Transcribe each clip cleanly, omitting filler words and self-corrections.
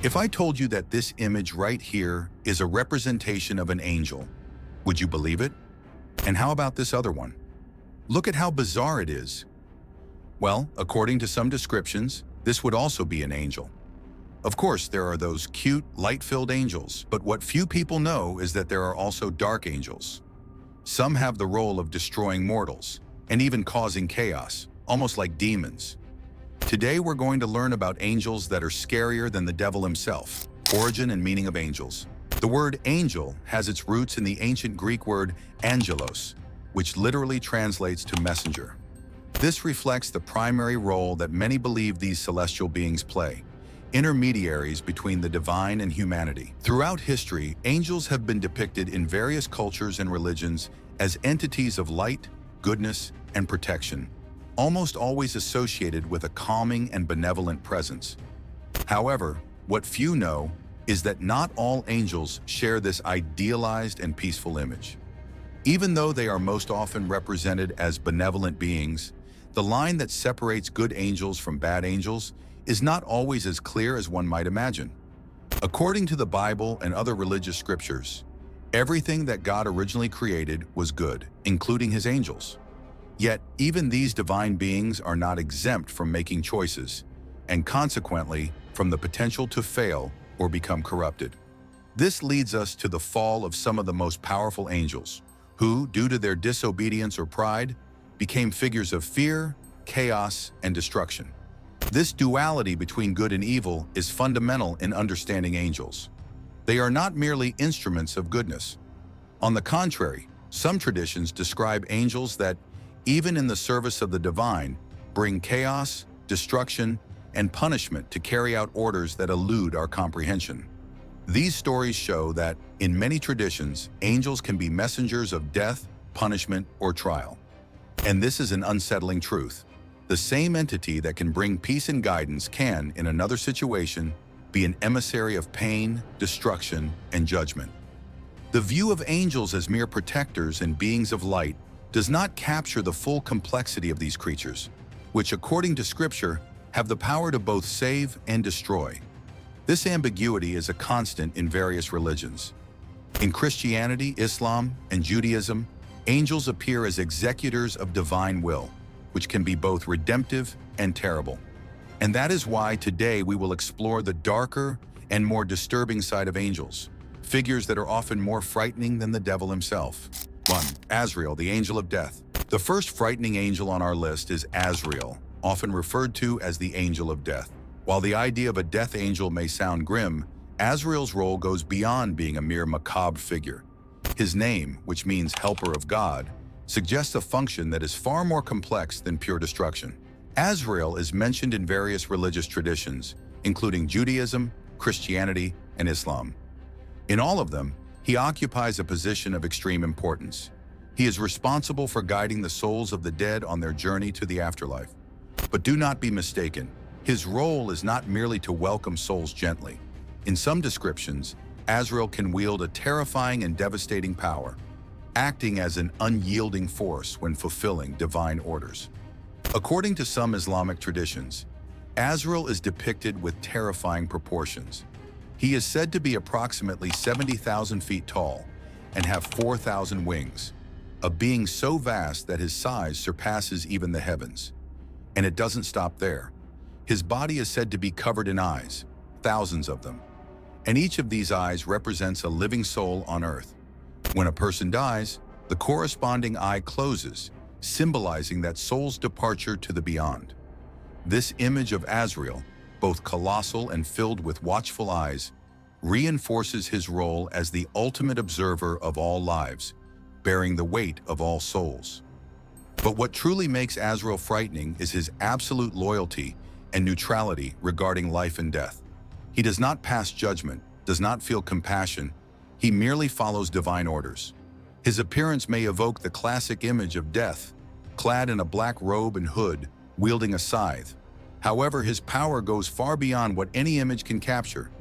If I told you that this image right here is a representation of an angel, would you believe it? And how about this other one? Look at how bizarre it is. Well, according to some descriptions, this would also be an angel. Of course, there are those cute, light-filled angels, but what few people know is that there are also dark angels. Some have the role of destroying mortals, and even causing chaos, almost like demons. Today we're going to learn about angels that are scarier than the devil himself. Origin and meaning of angels. The word angel has its roots in the ancient Greek word angelos, which literally translates to messenger. This reflects the primary role that many believe these celestial beings play, intermediaries between the divine and humanity. Throughout history, angels have been depicted in various cultures and religions as entities of light, goodness, and protection, almost always associated with a calming and benevolent presence. However, what few know is that not all angels share this idealized and peaceful image. Even though they are most often represented as benevolent beings, the line that separates good angels from bad angels is not always as clear as one might imagine. According to the Bible and other religious scriptures, everything that God originally created was good, including his angels. Yet, even these divine beings are not exempt from making choices, and consequently, from the potential to fail or become corrupted. This leads us to the fall of some of the most powerful angels, who, due to their disobedience or pride, became figures of fear, chaos, and destruction. This duality between good and evil is fundamental in understanding angels. They are not merely instruments of goodness. On the contrary, some traditions describe angels that, even in the service of the divine, bring chaos, destruction, and punishment to carry out orders that elude our comprehension. These stories show that, in many traditions, angels can be messengers of death, punishment, or trial. And this is an unsettling truth. The same entity that can bring peace and guidance can, in another situation, be an emissary of pain, destruction, and judgment. The view of angels as mere protectors and beings of light does not capture the full complexity of these creatures, which, according to Scripture, have the power to both save and destroy. This ambiguity is a constant in various religions. In Christianity, Islam, and Judaism, angels appear as executors of divine will, which can be both redemptive and terrible. And that is why today we will explore the darker and more disturbing side of angels, figures that are often more frightening than the devil himself. 1. Azrael, the angel of death. The first frightening angel on our list is Azrael, often referred to as the angel of death. While the idea of a death angel may sound grim, Azrael's role goes beyond being a mere macabre figure. His name, which means helper of God, suggests a function that is far more complex than pure destruction. Azrael is mentioned in various religious traditions, including Judaism, Christianity, and Islam. In all of them, he occupies a position of extreme importance. He is responsible for guiding the souls of the dead on their journey to the afterlife. But do not be mistaken, his role is not merely to welcome souls gently. In some descriptions, Azrael can wield a terrifying and devastating power, acting as an unyielding force when fulfilling divine orders. According to some Islamic traditions, Azrael is depicted with terrifying proportions. He is said to be approximately 70,000 feet tall and have 4,000 wings, a being so vast that his size surpasses even the heavens. And it doesn't stop there. His body is said to be covered in eyes, thousands of them, and each of these eyes represents a living soul on earth. When a person dies, the corresponding eye closes, symbolizing that soul's departure to the beyond. This image of Azrael, both colossal and filled with watchful eyes, reinforces his role as the ultimate observer of all lives, bearing the weight of all souls. But what truly makes Azrael frightening is his absolute loyalty and neutrality regarding life and death. He does not pass judgment, does not feel compassion, he merely follows divine orders. His appearance may evoke the classic image of death, clad in a black robe and hood, wielding a scythe. However, his power goes far beyond what any image can capture.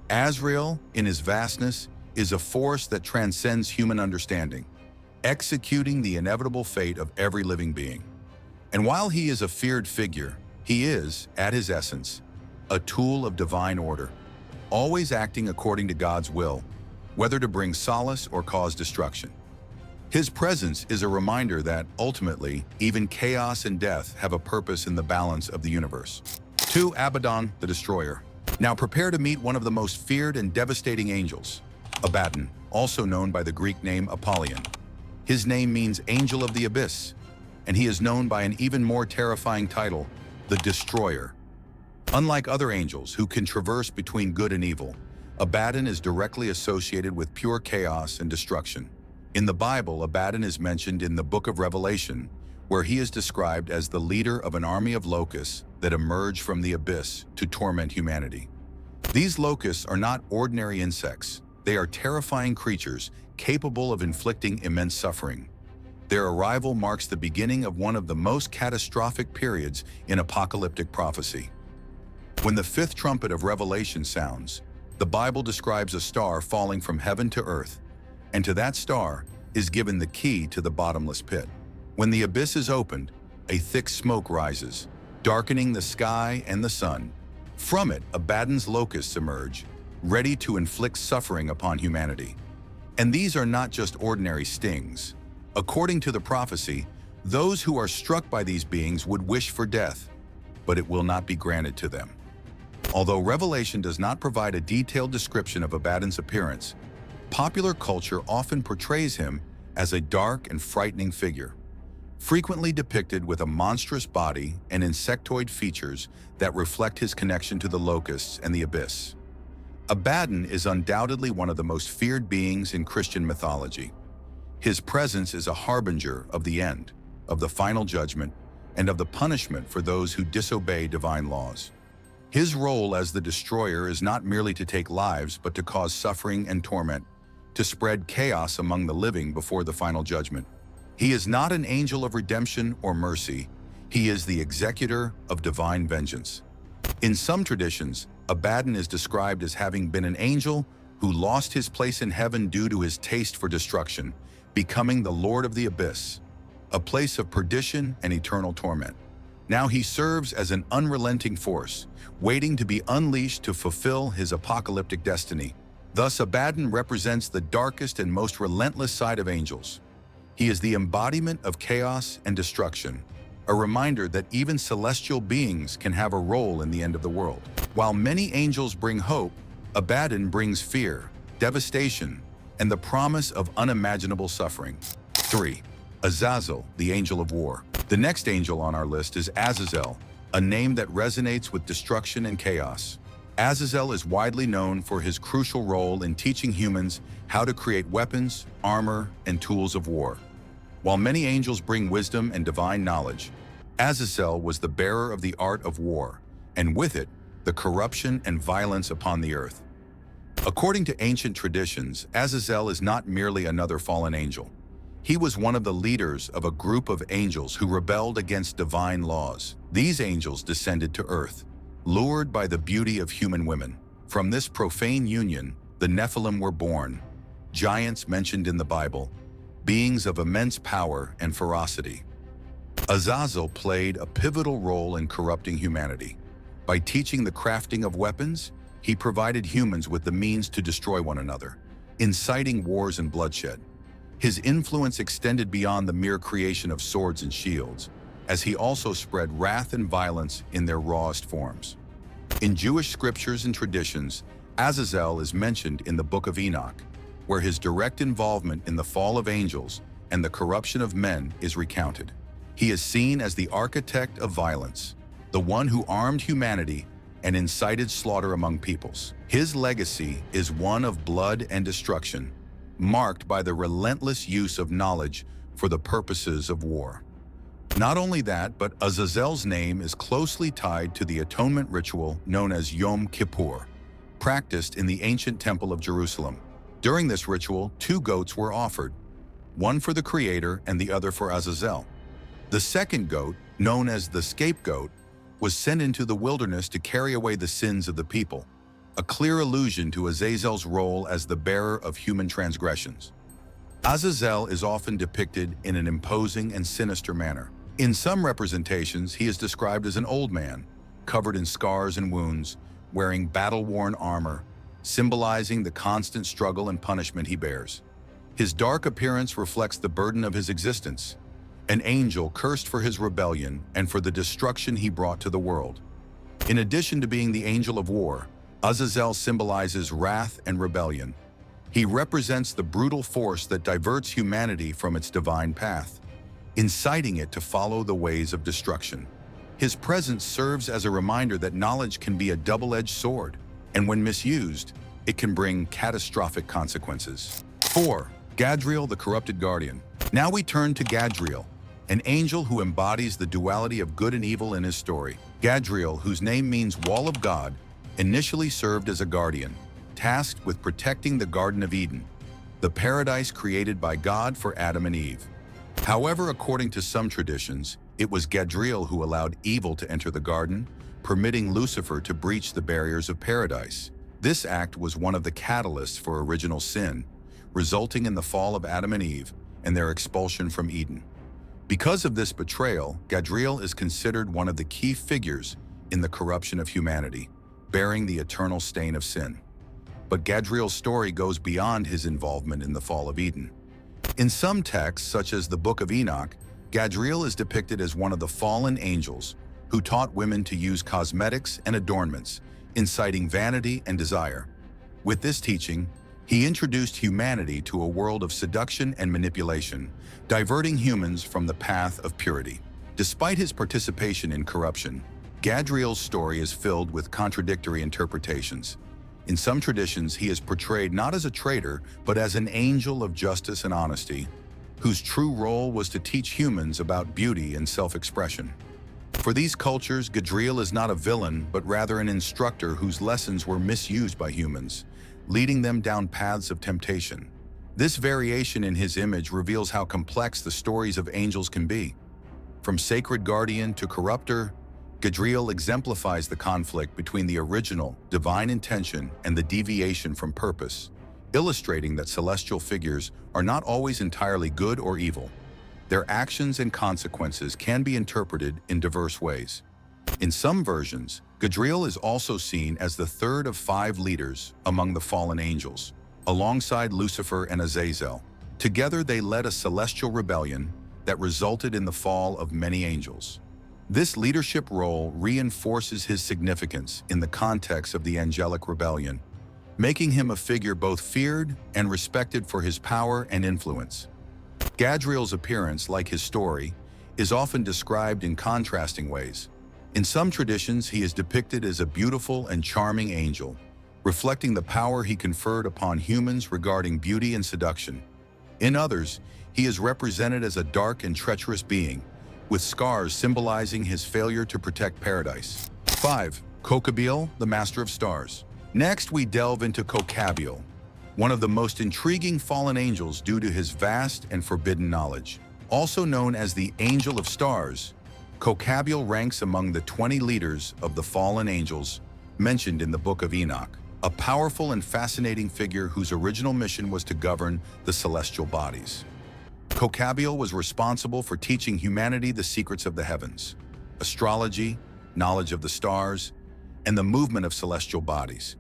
Azrael, in his vastness, is a force that transcends human understanding, executing the inevitable fate of every living being. And while he is a feared figure, he is, at his essence, a tool of divine order. always acting according to God's will, whether to bring solace or cause destruction. His presence is a reminder that, ultimately, even chaos and death have a purpose in the balance of the universe. 2. Abaddon, the Destroyer. Now prepare to meet one of the most feared and devastating angels, Abaddon, also known by the Greek name Apollyon. His name means Angel of the Abyss, and he is known by an even more terrifying title, the Destroyer. Unlike other angels who can traverse between good and evil, Abaddon is directly associated with pure chaos and destruction. In the Bible, Abaddon is mentioned in the book of Revelation, where he is described as the leader of an army of locusts that emerge from the abyss to torment humanity. These locusts are not ordinary insects. They are terrifying creatures capable of inflicting immense suffering. Their arrival marks the beginning of one of the most catastrophic periods in apocalyptic prophecy. When the fifth trumpet of Revelation sounds, the Bible describes a star falling from heaven to earth, and to that star is given the key to the bottomless pit. When the abyss is opened, a thick smoke rises, darkening the sky and the sun. From it, Abaddon's locusts emerge, ready to inflict suffering upon humanity. And these are not just ordinary stings. According to the prophecy, those who are struck by these beings would wish for death, but it will not be granted to them. Although Revelation does not provide a detailed description of Abaddon's appearance, popular culture often portrays him as a dark and frightening figure, frequently depicted with a monstrous body and insectoid features that reflect his connection to the locusts and the abyss. Abaddon is undoubtedly one of the most feared beings in Christian mythology. His presence is a harbinger of the end, of the final judgment, and of the punishment for those who disobey divine laws. His role as the destroyer is not merely to take lives, but to cause suffering and torment, to spread chaos among the living before the final judgment. He is not an angel of redemption or mercy. He is the executor of divine vengeance. In some traditions, Abaddon is described as having been an angel who lost his place in heaven due to his taste for destruction, becoming the Lord of the Abyss, a place of perdition and eternal torment. Now he serves as an unrelenting force, waiting to be unleashed to fulfill his apocalyptic destiny. Thus, Abaddon represents the darkest and most relentless side of angels. He is the embodiment of chaos and destruction, a reminder that even celestial beings can have a role in the end of the world. While many angels bring hope, Abaddon brings fear, devastation, and the promise of unimaginable suffering. 3. Azazel, the Angel of War. The next angel on our list is Azazel, a name that resonates with destruction and chaos. Azazel is widely known for his crucial role in teaching humans how to create weapons, armor, and tools of war. While many angels bring wisdom and divine knowledge, Azazel was the bearer of the art of war, and with it, the corruption and violence upon the earth. According to ancient traditions, Azazel is not merely another fallen angel. He was one of the leaders of a group of angels who rebelled against divine laws. These angels descended to earth, lured by the beauty of human women. From this profane union, the Nephilim were born, giants mentioned in the Bible, beings of immense power and ferocity. Azazel played a pivotal role in corrupting humanity. By teaching the crafting of weapons, he provided humans with the means to destroy one another, inciting wars and bloodshed. His influence extended beyond the mere creation of swords and shields, as he also spread wrath and violence in their rawest forms. In Jewish scriptures and traditions, Azazel is mentioned in the Book of Enoch, where his direct involvement in the fall of angels and the corruption of men is recounted. He is seen as the architect of violence, the one who armed humanity and incited slaughter among peoples. His legacy is one of blood and destruction, marked by the relentless use of knowledge for the purposes of war. Not only that, but Azazel's name is closely tied to the atonement ritual known as Yom Kippur, practiced in the ancient Temple of Jerusalem. During this ritual, 2 goats were offered, one for the Creator and the other for Azazel. The second goat, known as the scapegoat, was sent into the wilderness to carry away the sins of the people, a clear allusion to Azazel's role as the bearer of human transgressions. Azazel is often depicted in an imposing and sinister manner. In some representations, he is described as an old man, covered in scars and wounds, wearing battle-worn armor, symbolizing the constant struggle and punishment he bears. His dark appearance reflects the burden of his existence, an angel cursed for his rebellion and for the destruction he brought to the world. In addition to being the angel of war, Azazel symbolizes wrath and rebellion. He represents the brutal force that diverts humanity from its divine path, inciting it to follow the ways of destruction. His presence serves as a reminder that knowledge can be a double-edged sword, and when misused, it can bring catastrophic consequences. 4. Gadriel, the corrupted guardian. Now we turn to Gadriel, an angel who embodies the duality of good and evil in his story. Gadriel, whose name means Wall of God, initially served as a guardian, tasked with protecting the Garden of Eden, the paradise created by God for Adam and Eve. However, according to some traditions, it was Gadriel who allowed evil to enter the garden, permitting Lucifer to breach the barriers of paradise. This act was one of the catalysts for original sin, resulting in the fall of Adam and Eve and their expulsion from Eden. Because of this betrayal, Gadriel is considered one of the key figures in the corruption of humanity, bearing the eternal stain of sin. But Gadriel's story goes beyond his involvement in the fall of Eden. In some texts, such as the Book of Enoch, Gadriel is depicted as one of the fallen angels who taught women to use cosmetics and adornments, inciting vanity and desire. With this teaching, he introduced humanity to a world of seduction and manipulation, diverting humans from the path of purity. Despite his participation in corruption, Gadriel's story is filled with contradictory interpretations. In some traditions, he is portrayed not as a traitor, but as an angel of justice and honesty, whose true role was to teach humans about beauty and self-expression. For these cultures, Gadriel is not a villain, but rather an instructor whose lessons were misused by humans, leading them down paths of temptation. This variation in his image reveals how complex the stories of angels can be. From sacred guardian to corrupter, Gadriel exemplifies the conflict between the original, divine intention and the deviation from purpose, illustrating that celestial figures are not always entirely good or evil. Their actions and consequences can be interpreted in diverse ways. In some versions, Gadriel is also seen as the third of 5 leaders among the fallen angels, alongside Lucifer and Azazel. Together they led a celestial rebellion that resulted in the fall of many angels. This leadership role reinforces his significance in the context of the angelic rebellion, making him a figure both feared and respected for his power and influence. Gadriel's appearance, like his story, is often described in contrasting ways. In some traditions, he is depicted as a beautiful and charming angel, reflecting the power he conferred upon humans regarding beauty and seduction. In others, he is represented as a dark and treacherous being, with scars symbolizing his failure to protect paradise. 5. Kokhabil, the Master of Stars. Next, we delve into Kokhabil, one of the most intriguing fallen angels due to his vast and forbidden knowledge. Also known as the Angel of Stars, Kokhabil ranks among the 20 leaders of the fallen angels mentioned in the Book of Enoch, a powerful and fascinating figure whose original mission was to govern the celestial bodies. Kokhabil was responsible for teaching humanity the secrets of the heavens, astrology, knowledge of the stars, and the movement of celestial bodies.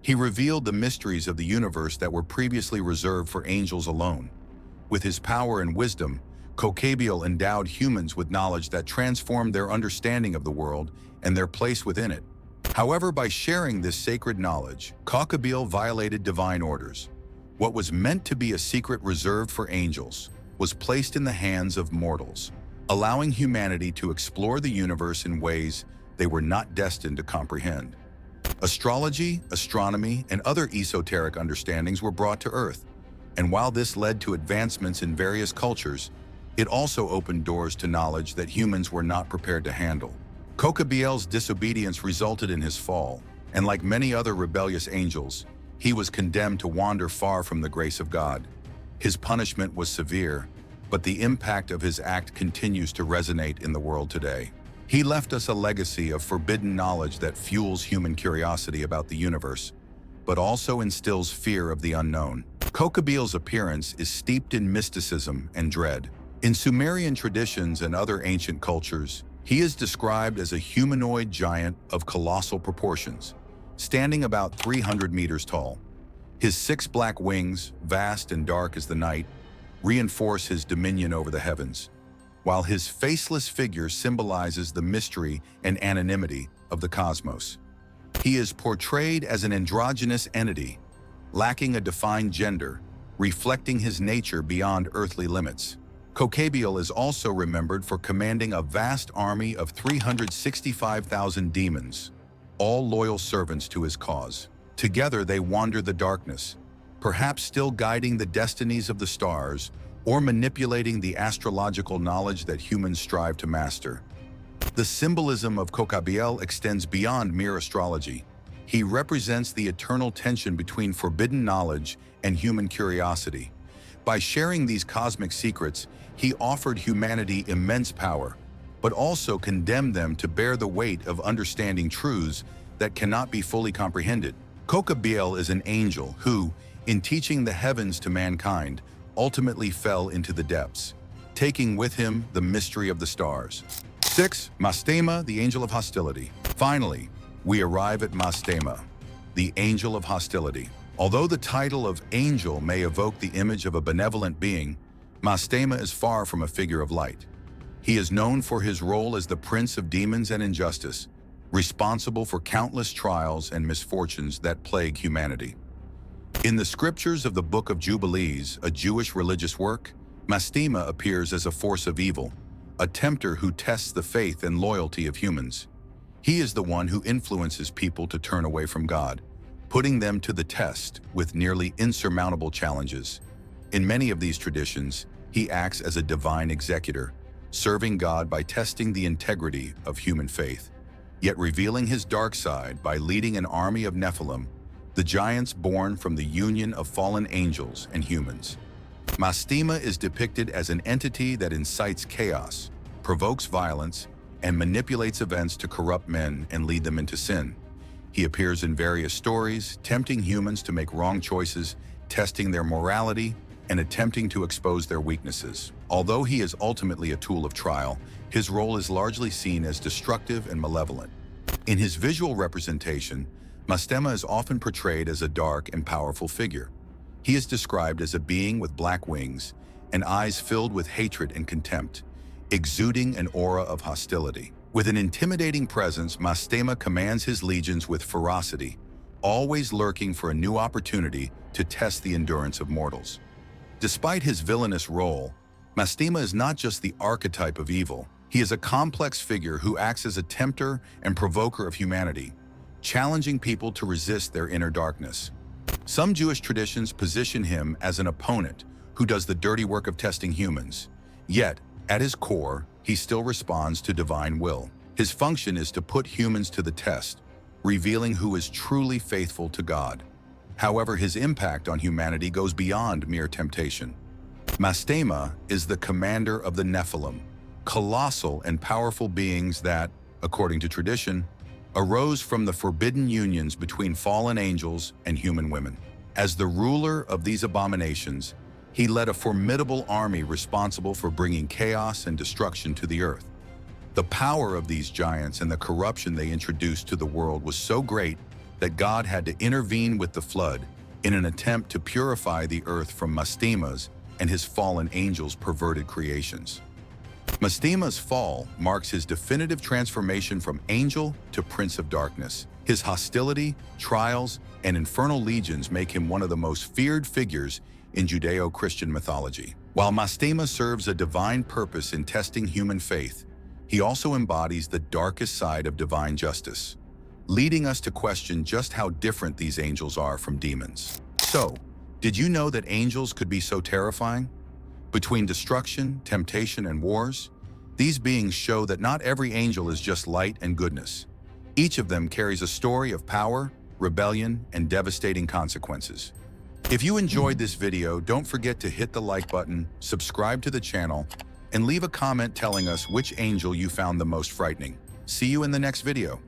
He revealed the mysteries of the universe that were previously reserved for angels alone. With his power and wisdom, Kokhabil endowed humans with knowledge that transformed their understanding of the world and their place within it. However, by sharing this sacred knowledge, Kokhabil violated divine orders. What was meant to be a secret reserved for angels was placed in the hands of mortals, allowing humanity to explore the universe in ways they were not destined to comprehend. Astrology, astronomy, and other esoteric understandings were brought to Earth, and while this led to advancements in various cultures, it also opened doors to knowledge that humans were not prepared to handle. Kokhabil's disobedience resulted in his fall, and like many other rebellious angels, he was condemned to wander far from the grace of God. His punishment was severe, but the impact of his act continues to resonate in the world today. He left us a legacy of forbidden knowledge that fuels human curiosity about the universe, but also instills fear of the unknown. Kokhabil's appearance is steeped in mysticism and dread. In Sumerian traditions and other ancient cultures, he is described as a humanoid giant of colossal proportions, standing about 300 meters tall. His 6 black wings, vast and dark as the night, reinforce his dominion over the heavens, while his faceless figure symbolizes the mystery and anonymity of the cosmos. He is portrayed as an androgynous entity, lacking a defined gender, reflecting his nature beyond earthly limits. Kokhabiel is also remembered for commanding a vast army of 365,000 demons, all loyal servants to his cause. Together they wander the darkness, perhaps still guiding the destinies of the stars or manipulating the astrological knowledge that humans strive to master. The symbolism of Kokhabiel extends beyond mere astrology. He represents the eternal tension between forbidden knowledge and human curiosity. By sharing these cosmic secrets, he offered humanity immense power, but also condemned them to bear the weight of understanding truths that cannot be fully comprehended. Kokhabiel is an angel who, in teaching the heavens to mankind, ultimately fell into the depths, taking with him the mystery of the stars. 6. Mastema, the angel of hostility. Finally, we arrive at Mastema, the angel of hostility. Although the title of angel may evoke the image of a benevolent being, Mastema is far from a figure of light. He is known for his role as the prince of demons and injustice, responsible for countless trials and misfortunes that plague humanity. In the scriptures of the Book of Jubilees, a Jewish religious work, Mastema appears as a force of evil, a tempter who tests the faith and loyalty of humans. He is the one who influences people to turn away from God, putting them to the test with nearly insurmountable challenges. In many of these traditions, he acts as a divine executor, serving God by testing the integrity of human faith, yet revealing his dark side by leading an army of Nephilim, the giants born from the union of fallen angels and humans. Mastema is depicted as an entity that incites chaos, provokes violence, and manipulates events to corrupt men and lead them into sin. He appears in various stories, tempting humans to make wrong choices, testing their morality, and attempting to expose their weaknesses. Although he is ultimately a tool of trial, his role is largely seen as destructive and malevolent. In his visual representation, Mastema is often portrayed as a dark and powerful figure. He is described as a being with black wings and eyes filled with hatred and contempt, exuding an aura of hostility. With an intimidating presence, Mastema commands his legions with ferocity, always lurking for a new opportunity to test the endurance of mortals. Despite his villainous role, Mastema is not just the archetype of evil. He is a complex figure who acts as a tempter and provoker of humanity, challenging people to resist their inner darkness. Some Jewish traditions position him as an opponent who does the dirty work of testing humans. Yet, at his core, he still responds to divine will. His function is to put humans to the test, revealing who is truly faithful to God. However, his impact on humanity goes beyond mere temptation. Mastema is the commander of the Nephilim, colossal and powerful beings that, according to tradition, arose from the forbidden unions between fallen angels and human women. As the ruler of these abominations, he led a formidable army responsible for bringing chaos and destruction to the earth. The power of these giants and the corruption they introduced to the world was so great that God had to intervene with the flood in an attempt to purify the earth from Mastema's and his fallen angels' perverted creations. Mastema's fall marks his definitive transformation from angel to prince of darkness. His hostility, trials, and infernal legions make him one of the most feared figures in Judeo-Christian mythology. While Mastema serves a divine purpose in testing human faith, he also embodies the darkest side of divine justice, leading us to question just how different these angels are from demons. So, did you know that angels could be so terrifying? Between destruction, temptation, and wars, these beings show that not every angel is just light and goodness. Each of them carries a story of power, rebellion, and devastating consequences. If you enjoyed this video, don't forget to hit the like button, subscribe to the channel, and leave a comment telling us which angel you found the most frightening. See you in the next video.